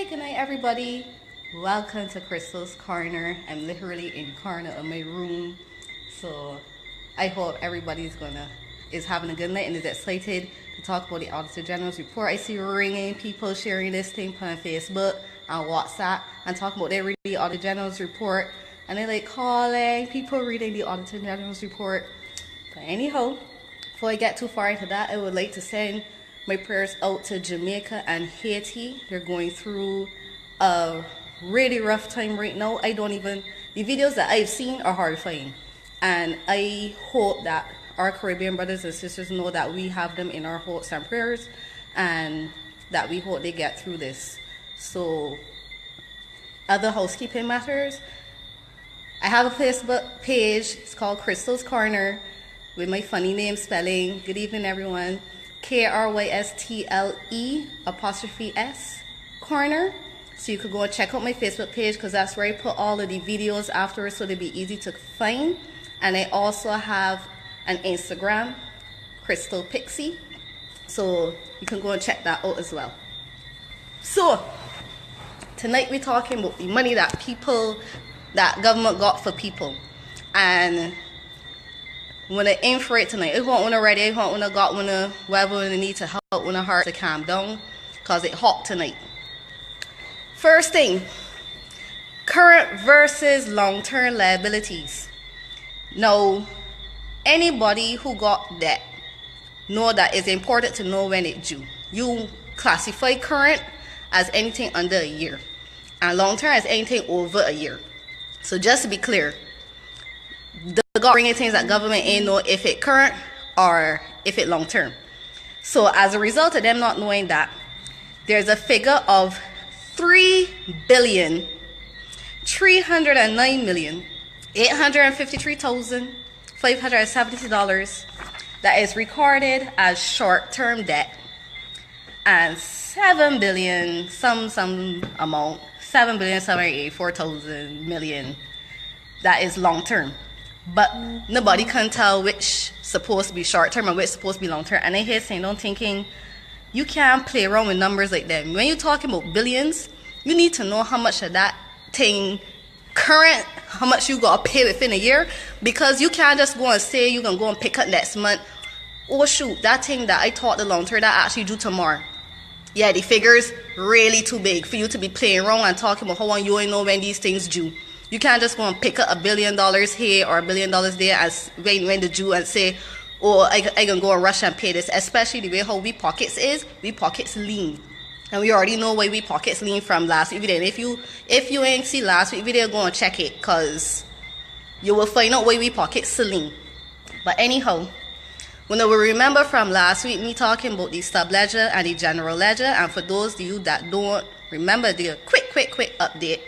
Good night, everybody. Welcome to Crystal's Corner. I'm literally in the corner of my room, so I hope everybody's is having a good night and is excited to talk about the Auditor General's report. I see ringing people sharing this thing on Facebook and WhatsApp and talking about they read the Auditor General's report, and they like calling people reading the Auditor General's report. But anyhow, before I get too far into that, I would like to send my prayers out to Jamaica and Haiti. They're going through a really rough time right now. The videos that I've seen are horrifying. And I hope that our Caribbean brothers and sisters know that we have them in our hopes and prayers, and that we hope they get through this. So, other housekeeping matters. I have a Facebook page. It's called Crystal's Corner with my funny name spelling. Good evening, everyone. KRYSTLE''S Corner. So you could go and check out my Facebook page, because that's where I put all of the videos afterwards, so they'll be easy to find. And I also have an Instagram, Crystal Pixie, so you can go and check that out as well. So tonight we're talking about the money that government got for people, and when I aim for it tonight, I want one already. I want one I got one whatever one I need to help one heart to calm down, because it hot tonight. First thing, current versus long-term liabilities. Now, anybody who got debt know that it's important to know when it's due. You classify current as anything under a year, and long-term as anything over a year. So just to be clear, the bringing things that government ain't know if it current or if it long-term. So as a result of them not knowing that, there's a figure of $3,309,853,572 that is recorded as short-term debt, and $7,784,000,000 that is long-term. But nobody can tell which supposed to be short-term and which supposed to be long-term. And I hear saying, don't thinking, you can't play around with numbers like that. When you're talking about billions, you need to know how much of that thing current, how much you got to pay within a year, because you can't just go and say you're going to go and pick up next month. Oh shoot, that thing that I thought the long-term that actually due tomorrow. Yeah, the figure's really too big for you to be playing around and talking about how long you ain't know when these things due. You can't just go and pick up $1 billion here or $1 billion there as when the due and say, oh, I can go and rush and pay this. Especially the way how we pockets is, we pockets lean. And we already know why we pockets lean from last week video. And if you ain't see last week video, go and check it, because you will find out why we pockets lean. But anyhow, when we remember from last week, me talking about the sub ledger and the general ledger, and for those of you that don't remember, the quick update.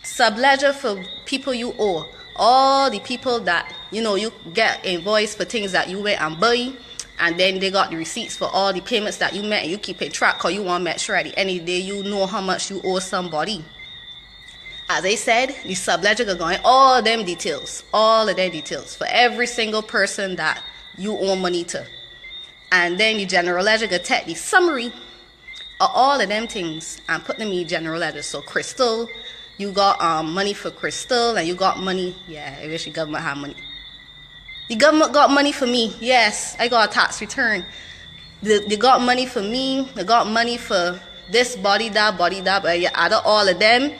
Sub ledger for people you owe, all the people that you get invoice for things that you went and buy, and then they got the receipts for all the payments that you made, and you keep it track because you want to make sure at the end of the day you know how much you owe somebody. As I said, the sub ledger are going all of them details for every single person that you owe money to, and then the general ledger will take the summary of all of them things and put them in the general ledger. So Crystal, you got money for Crystal, and you got money. Yeah, I wish the government had money. The government got money for me. Yes, I got a tax return. They got money for me. They got money for this body, that. But you add up all of them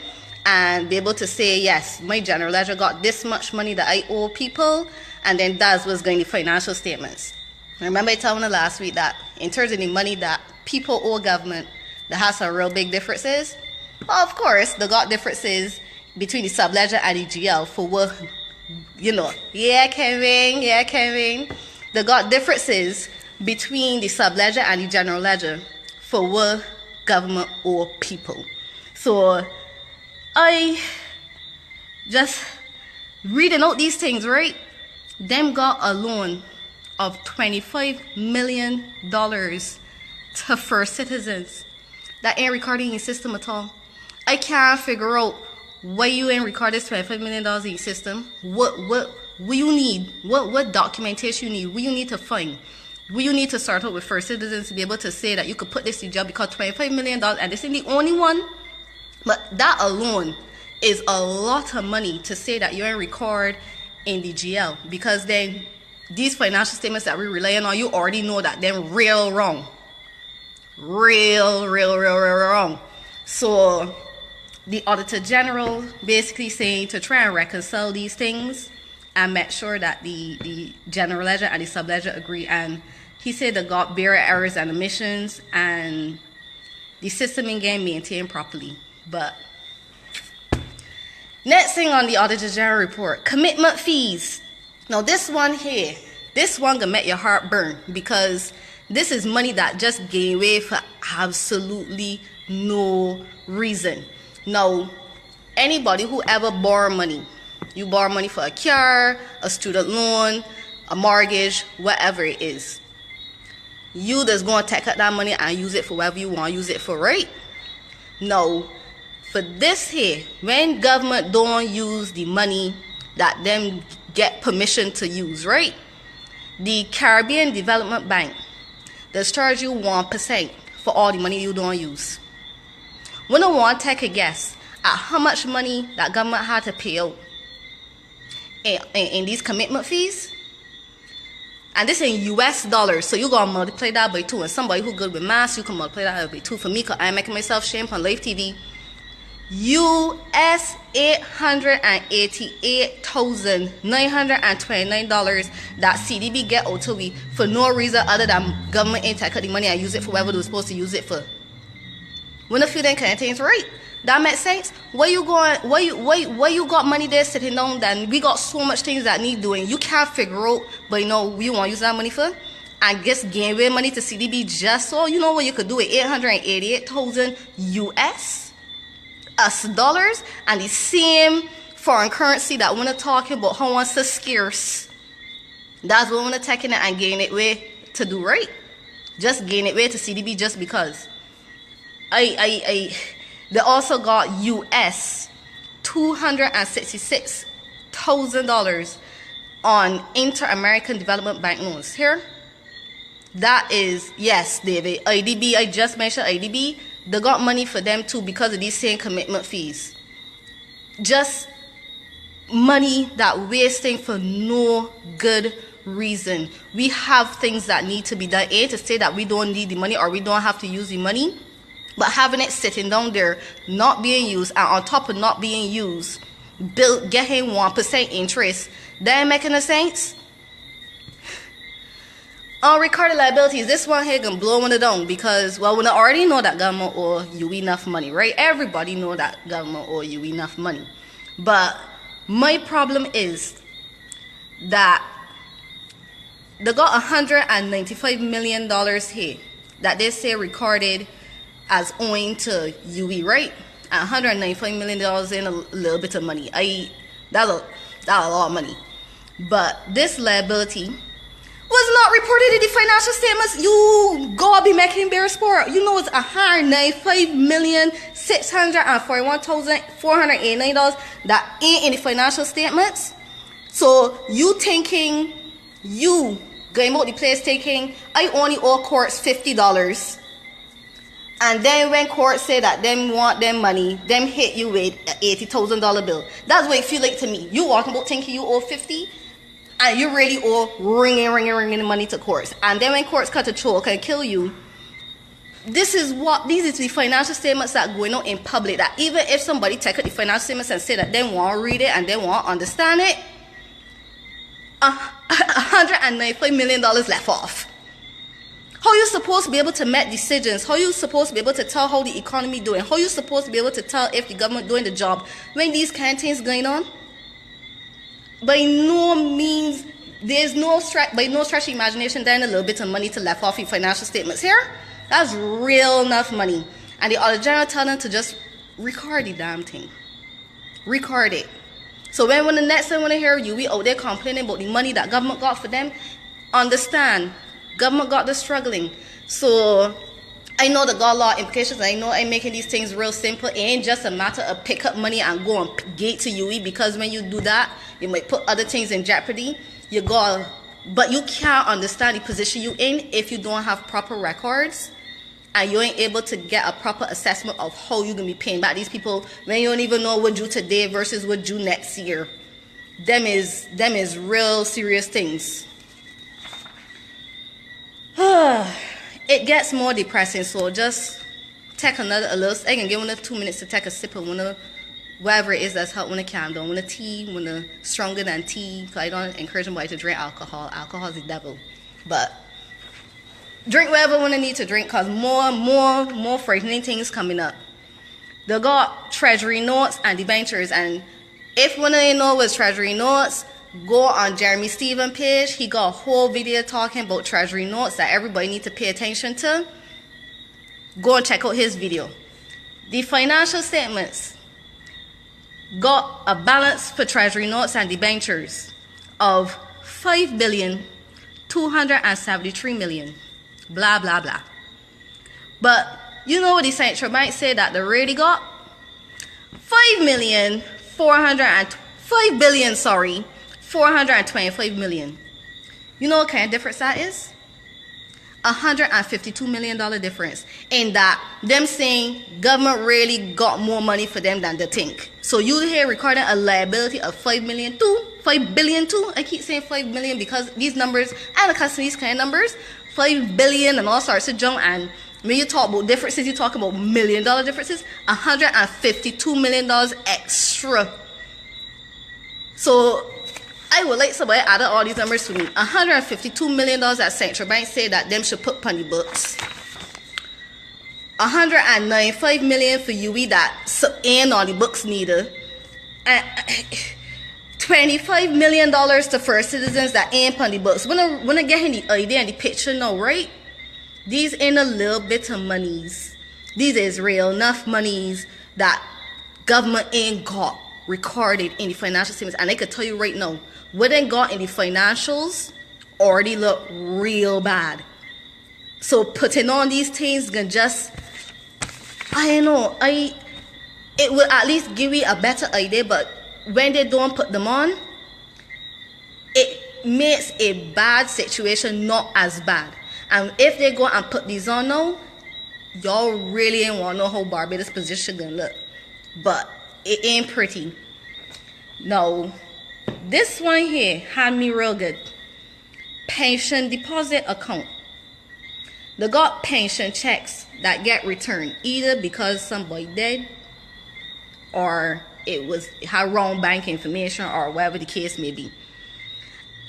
and be able to say, yes, my general ledger got this much money that I owe people, and then that was going to financial statements. Remember I told you last week that in terms of the money that people owe government, that has some real big differences. Well, of course, they got differences between the sub-ledger and the GL for what, Yeah, Kevin. They got differences between the sub-ledger and the general ledger for what government owe people. So, I just reading out these things, right? Them got a loan of $25 million to first citizens. That ain't recording in your system at all. I can't figure out why you ain't record this $25 million in your system. What you need? What documentation you need? What you need to find? What you need to start out with first citizens to be able to say that you could put this in jail because $25 million, and this ain't the only one. But that alone is a lot of money to say that you're in record in the GL, because then these financial statements that we're relying on, you already know that they're real wrong. Real wrong. So the Auditor General basically saying to try and reconcile these things and make sure that the general ledger and the sub ledger agree. And he said they got bare errors and omissions, and the system ain't getting maintained properly. But next thing on the Auditor General report, commitment fees. Now this one here, this one gonna make your heart burn, because this is money that just gave away for absolutely no reason. Now, anybody who ever borrow money, you borrow money for a car, a student loan, a mortgage, whatever it is, you just gonna take out that money and use it for whatever you want to use it for, right? Now, for this here, when government don't use the money that them get permission to use, right? The Caribbean Development Bank does charge you 1% for all the money you don't use. When I want to take a guess at how much money that government had to pay out in these commitment fees, and this in US dollars, so you gotta multiply that by 2. And somebody who good with math, you can multiply that by 2 for me, because I'm making myself shame on live TV. US $888,929 that CDB get out to we for no reason other than government ain't take the money and use it for whatever they were supposed to use it for. When a few then contains, right? That makes sense. Where you going? Where you got money there sitting down? Then we got so much things that need doing. You can't figure out, but you know we want to use that money for, and just gain away money to CDB just so you know what you could do with 888,000 US dollars, and the same foreign currency that we're talking about how much is scarce. That's what we're taking it and gain it way to do, right? Just gain it way to CDB just because. They also got US $266,000 on Inter-American Development Bank loans. Here, that is, yes, David, IDB, I just mentioned IDB, they got money for them too because of these same commitment fees. Just money that wasting for no good reason. We have things that need to be done. A, to say that we don't need the money or we don't have to use the money, but having it sitting down there, not being used, and on top of not being used, getting 1% interest, that ain't making a sense. On recorded liabilities, this one here gonna blow one down because, well, we already know that government owe you enough money, right? Everybody know that government owe you enough money. But my problem is that they got $195 million here that they say recorded as owing to UE, right? And $195 million in a little bit of money. That's a lot of money. But this liability was not reported in the financial statements. You go be making bear sport. You know it's $195,641,489 that ain't in the financial statements. So you thinking you going out the place thinking I only owe courts $50. And then when court say that them want them money, them hit you with an $80,000 bill. That's what it feel like to me. You walking about thinking you owe 50, and you really owe ringing money to courts. And then when courts cut a choke and kill you, these is the financial statements that going on in public. That even if somebody take out the financial statements and say that they want to read it and they want to understand it, $195 million left off. How you supposed to be able to make decisions? How you supposed to be able to tell how the economy doing? How you supposed to be able to tell if the government doing the job when these kind of things going on? By no means, there's no stretch of imagination, there's a little bit of money to left off in financial statements here. That's real enough money. And the Auditor General tell them to just record the damn thing. Record it. So when the next time when I hear you, we out there complaining about the money that government got for them, understand. Government got the struggling. So I know the got law implications. I know I'm making these things real simple. It ain't just a matter of pick up money and go and gate to UE, because when you do that, you might put other things in jeopardy. But you can't understand the position you in if you don't have proper records and you ain't able to get a proper assessment of how you're going to be paying back these people when you don't even know what due today versus what due next year. Them is real serious things. It gets more depressing, so just take a little, I can give one 2 minutes to take a sip of one of whatever it is that's helping to calm down. One of tea, one of stronger than tea, because I don't encourage anybody to drink alcohol. Alcohol is the devil. But drink whatever one need to drink, because more frightening things coming up. They got treasury notes and debentures, and if one of you know what's treasury notes, go on Jeremy Stevens' page. He got a whole video talking about treasury notes that everybody needs to pay attention to. Go and check out his video. The financial statements got a balance for treasury notes and debentures of $5,273,000,000. Blah, blah, blah. But you know what the central bank said that they really got? $425 million. You know what kind of difference that is? $152 million difference. In that, them saying government really got more money for them than they think. So you here recording a liability of $5 billion too. I keep saying 5 million because these numbers, and the customer these kind of numbers, 5 billion and all sorts of junk. And when you talk about differences, you talk about $1 million differences, $152 million extra. So I would like somebody to add all these numbers to me. $152 million that central bank say that them should put on the books. $195 million for UE that ain't on the books neither. And $25 million to first citizens that ain't on the books. When I get in the idea and the picture now, right? These ain't a little bit of monies. These is real enough monies that government ain't got recorded in the financial statements. And I can tell you right now, what they got in the financials already look real bad. So putting on these things can just, I know, it will at least give you a better idea, but when they don't put them on, it makes a bad situation not as bad. And if they go and put these on now, y'all really ain't want to know how Barbados' position gonna look. But it ain't pretty. Now, this one here had me real good. Pension deposit account. They got pension checks that get returned either because somebody dead or it had wrong bank information or whatever the case may be.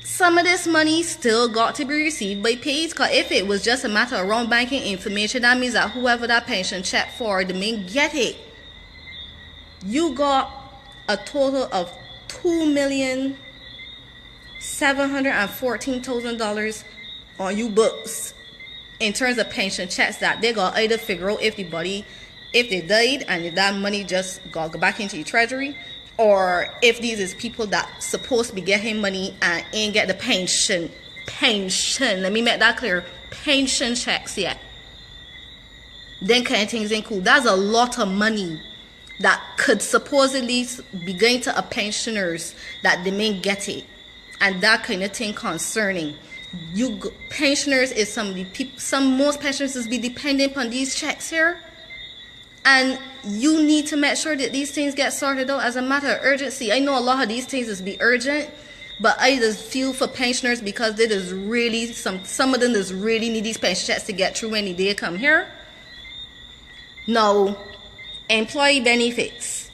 Some of this money still got to be received by pays, because if it was just a matter of wrong banking information, that means that whoever that pension check for, they may get it. You got a total of $2,714,000 on you books in terms of pension checks that they got either figure out if they died and if that money just got go back into your treasury, or if these is people that supposed to be getting money and ain't get the pension, let me make that clear, pension checks yet. Then kind of things ain't cool. That's a lot of money that could supposedly be going to a pensioners that they may get it, and that kind of thing concerning you. Pensioners is some of the people, most pensioners is be dependent on these checks here, and you need to make sure that these things get sorted out as a matter of urgency. I know a lot of these things is be urgent, but I just feel for pensioners because it is really some of them just really need these pension checks to get through when they come here. Now, employee benefits.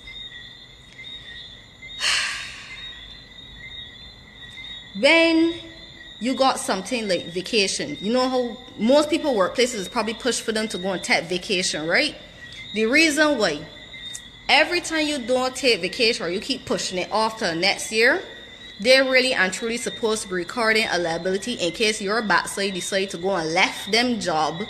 When you got something like vacation, you know how most people workplaces probably push for them to go and take vacation, right? The reason why, every time you don't take vacation or you keep pushing it off to next year, they're really and truly supposed to be recording a liability in case your backside decide to go and left them job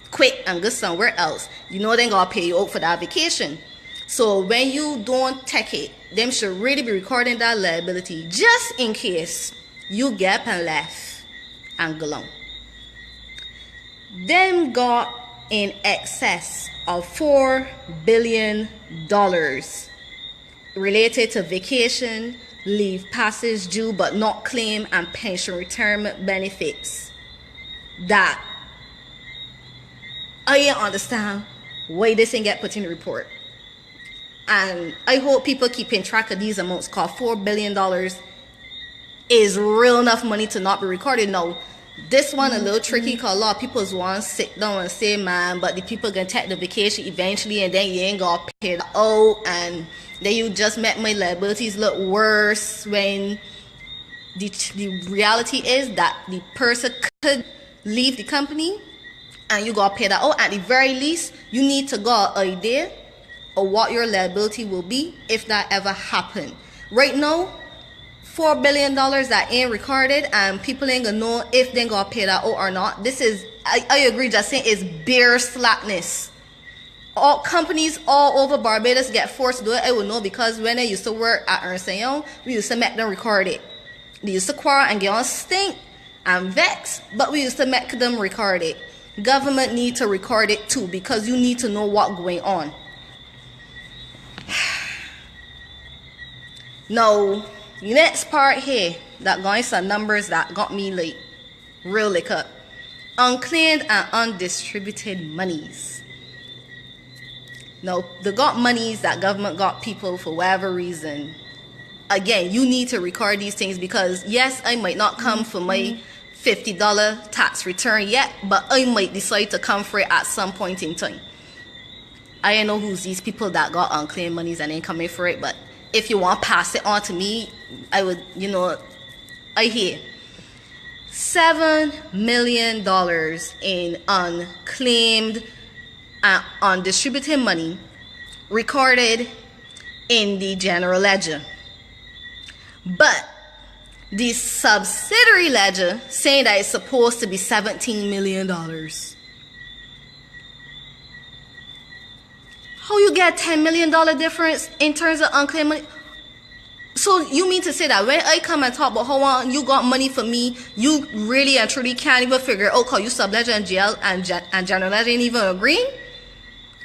quick and go somewhere else. You know they gonna pay you out for that vacation. So when you don't take it, them should really be recording that liability just in case you get up and left and go long. Them got in excess of $4 billion related to vacation, leave passage due but not claim, and pension retirement benefits that I ain't understand why this ain't get put in the report. And I hope people keeping track of these amounts, called $4 billion is real enough money to not be recorded. Now, this one a little tricky because a lot of people want to sit down and say, man, but the people gonna take the vacation eventually and then you ain't gonna pay it out, and then you just make my liabilities look worse, when the reality is that the person could leave the company and you gotta pay that out. At the very least, you need to got an idea of what your liability will be if that ever happened. Right now, $4 billion that ain't recorded and people ain't gonna know if they gonna pay that out or not. This is, I agree, just saying, is bare slackness. All companies all over Barbados get forced to do it. I would know because when I used to work at Ernst & Young, we used to make them record it. They used to quarrel and get on stink and vex, but we used to make them record it. Government need to record it too, because you need to know what's going on. Now, the next part here that got some numbers that got me like real lick up. Unclaimed and undistributed monies. Now, they got monies that government got people for whatever reason. Again, you need to record these things because yes, I might not come for my $50 tax return yet, but I might decide to come for it at some point in time. I don't know who's these people that got unclaimed monies and ain't coming for it, but if you want to pass it on to me, I would, I hear. $7 million in unclaimed and undistributed money recorded in the general ledger. But the subsidiary ledger saying that it's supposed to be $17 million. How you get $10 million difference in terms of unclaimed money? So you mean to say that when I come and talk about how you got money for me, you really and truly can't even figure out how you sub-ledger and GL and general ledger ain't even agreeing?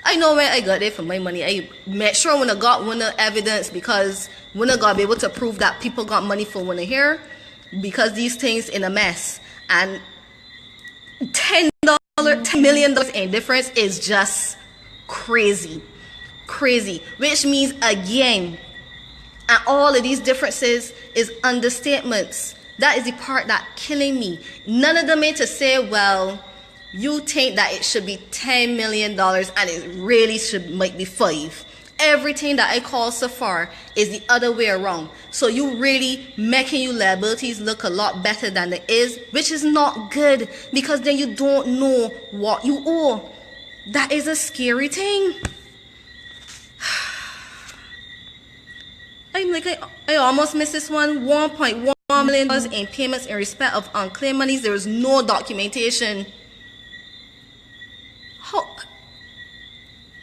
I know when I got it for my money, I made sure when I got one of evidence, because when I got to be able to prove that people got money for when I hear, because these things in a mess. And $10 million in difference is just crazy. Crazy. Which means, again, and all of these differences is understatements. That is the part that killing me. None of them made to say, well, you think that it should be $10 million and it really might be 5. Everything that I call so far is the other way around. So you really making your liabilities look a lot better than it is, which is not good, because then you don't know what you owe. That is a scary thing. I almost missed this one. $1.1 million in payments in respect of unclaimed monies. There is no documentation.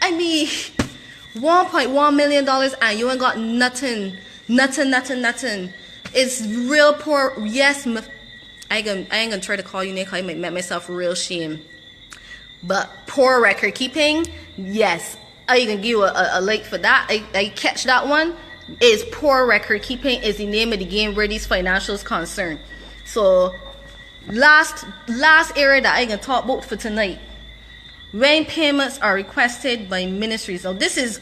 I mean, $1.1 million and you ain't got nothing. It's real poor. Yes, I ain't gonna try to call you Nick. I might make myself real shame. But poor record keeping, yes. I can give you a like for that. I catch that one. Is poor record keeping is the name of the game where these financials concerned. So last area that I can talk about for tonight. When payments are requested by ministries. Now this is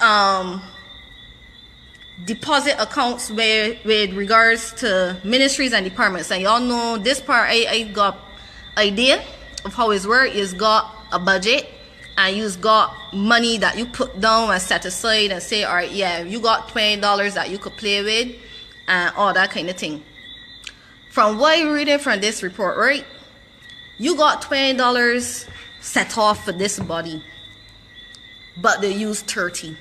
deposit accounts with regards to ministries and departments. And y'all know this part, I got idea of how it's work. Is got a budget and you've got money that you put down and set aside and say, all right, yeah, you got $20 that you could play with and all that kind of thing. From what I'm reading from this report, right, you got $20 set off for this body, but they use 30.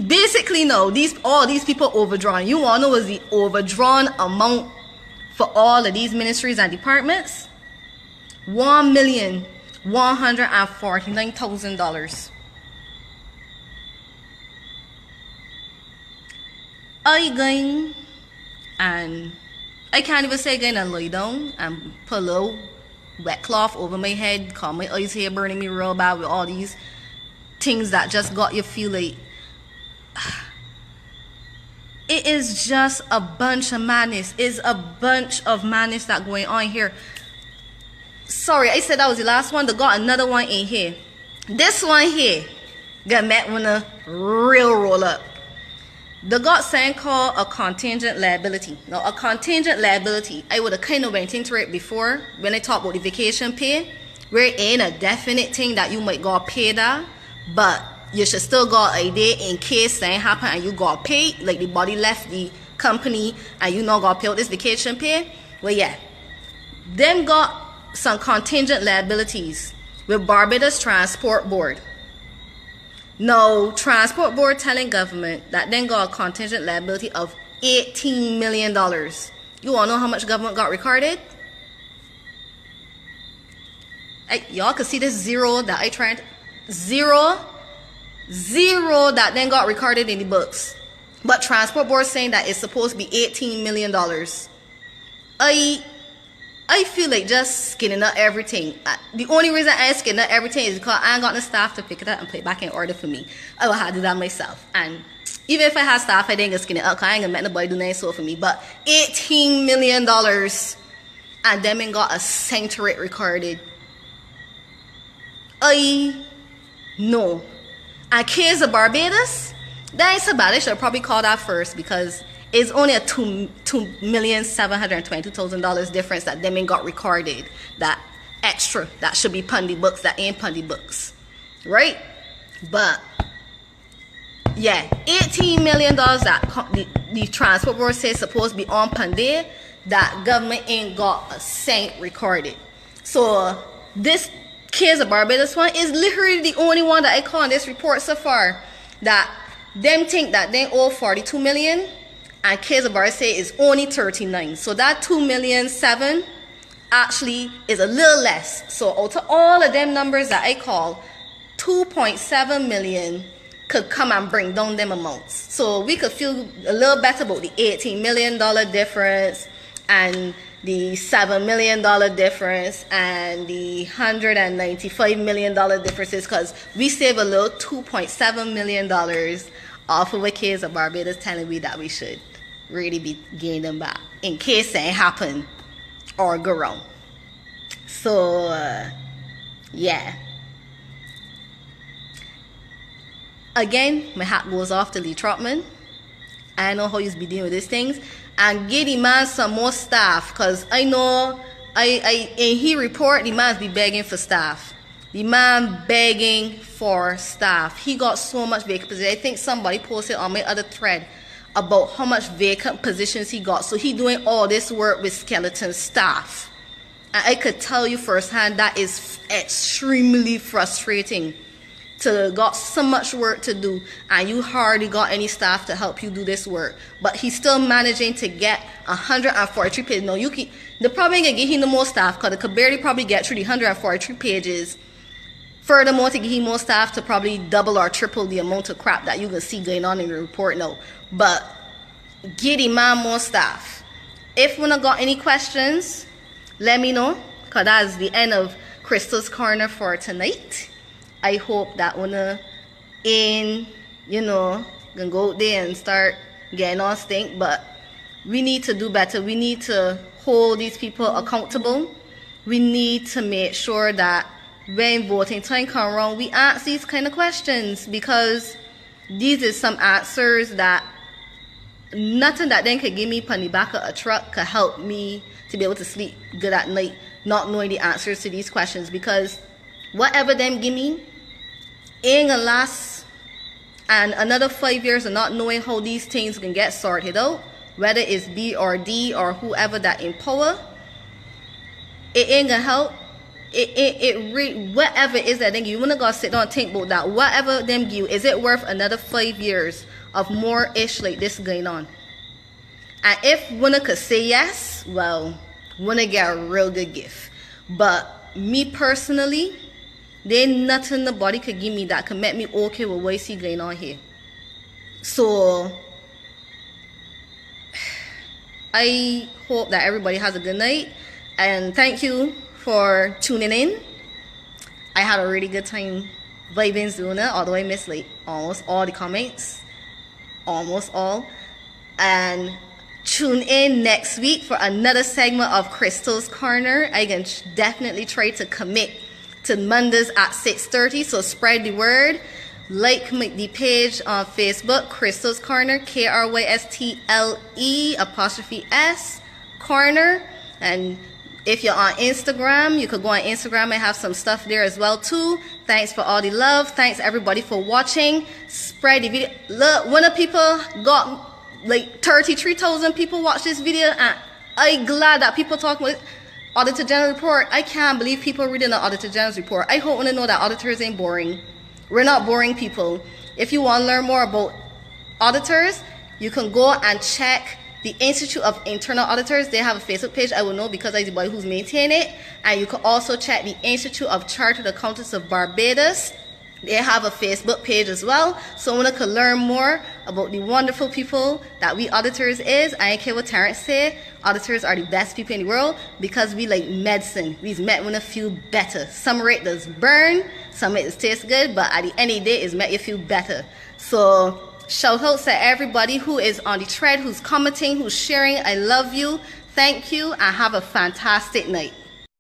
Basically no, all these people overdrawn. You want to know is the overdrawn amount for all of these ministries and departments? $1,149,000. And I can't even say going and lie down and put a little wet cloth over my head because my eyes here burning me real bad with all these things that just got you feel like it is just a bunch of madness. It's a bunch of madness that going on here. Sorry, I said that was the last one. They got another one in here. This one here got met with a real roll up. They got something called a contingent liability. Now, a contingent liability, I would have kind of went into it before when I talked about the vacation pay, where it ain't a definite thing that you might got paid that, but you should still got a day in case something happen and you got paid, like the body left the company and you not got paid this vacation pay. Well, yeah, them got some contingent liabilities with Barbados Transport Board. Now, Transport Board telling government that then got a contingent liability of $18 million. You all know how much government got recorded? Y'all can see this zero that I tried. Zero that then got recorded in the books. But Transport Board saying that it's supposed to be $18 million. I feel like just skinning up everything. The only reason I ain't skinning up everything is because I ain't got no staff to pick it up and put it back in order for me. I will have to do that myself. And even if I had staff, I didn't get skin it up because I ain't gonna make nobody do nothing so for me. But $18 million and them ain't got a cent to it recorded. I know. And case of Barbados, that ain't so bad. I should probably call that first because it's only a $2,722,000 difference that them ain't got recorded. That extra that should be pundy books that ain't pundy books, right? But yeah, $18 million that the Transport Board says supposed to be on pundy that government ain't got a cent recorded. So this case of Barbados one is literally the only one that I call in this report so far that them think that they owe 42 million. And case of Barbados say is only 39. So that 2,000,007 actually is a little less. So out of all of them numbers that I call, 2.7 million could come and bring down them amounts. So we could feel a little better about the $18 million difference and the $7 million difference and the $195 million differences because we save a little $2.7 million off of a case of Barbados telling me that we should really be getting them back in case something happen or go wrong. So yeah, again my hat goes off to Lee Trotman. I know how he's be dealing with these things and get the man some more staff because I know in he report the man's be begging for staff. The man begging for staff. He got so much vacant positions. I think somebody posted on my other thread about how much vacant positions he got. So he doing all this work with skeleton staff. And I could tell you firsthand that is extremely frustrating to got so much work to do and you hardly got any staff to help you do this work. But he's still managing to get 143 pages. No, they're probably going to give him the more staff because they could barely probably get through the 143 pages. Furthermore, to give him more staff to probably double or triple the amount of crap that you can see going on in the report now. But get him man more staff. If you got any questions, let me know. Because that's the end of Crystal's Corner for tonight. I hope that when gonna go out there and start getting on stink. But we need to do better. We need to hold these people accountable. We need to make sure that when voting time come around, we ask these kind of questions because these are some answers that nothing that then could give me on the back of a truck could help me to be able to sleep good at night, not knowing the answers to these questions because whatever them give me ain't gonna last. And another 5 years of not knowing how these things can get sorted out, whether it's B or D or whoever that in power, it ain't gonna help. Whatever it is that they give you, wanna go sit down and think about that. Whatever them give you, is it worth another 5 years of more ish like this going on? And if one could say yes, well, one get a real good gift. But me personally, there ain't nothing nobody could give me that could make me okay with what I see going on here. So I hope that everybody has a good night and thank you for tuning in. I had a really good time vibing doing it, although I missed like almost all the comments. Almost all. And tune in next week for another segment of Crystal's Corner. I can definitely try to commit to Mondays at 6:30, so spread the word. Like the page on Facebook, Crystal's Corner, KRYSTLE'(S) Corner. And if you're on Instagram, you could go on Instagram and have some stuff there as well too. Thanks for all the love. Thanks everybody for watching. Spread the video. Look, when the people got like 33,000 people watch this video, and I'm glad that people talk about Auditor General report. I can't believe people reading the Auditor General's report. I hope to know that auditors ain't boring. We're not boring people. If you want to learn more about auditors, you can go and check the Institute of Internal Auditors. They have a Facebook page. I will know because I'm the boy who's maintaining it. And you can also check the Institute of Chartered Accountants of Barbados. They have a Facebook page as well. So when I could learn more about the wonderful people that we auditors is, I ain't care what Terrence say, auditors are the best people in the world because we like medicine. We's met when I feel better. Some rate does burn, some it does taste good, but at the end of the day, it's make you feel better. So shout out to everybody who is on the thread, who's commenting, who's sharing. I love you. Thank you, and have a fantastic night.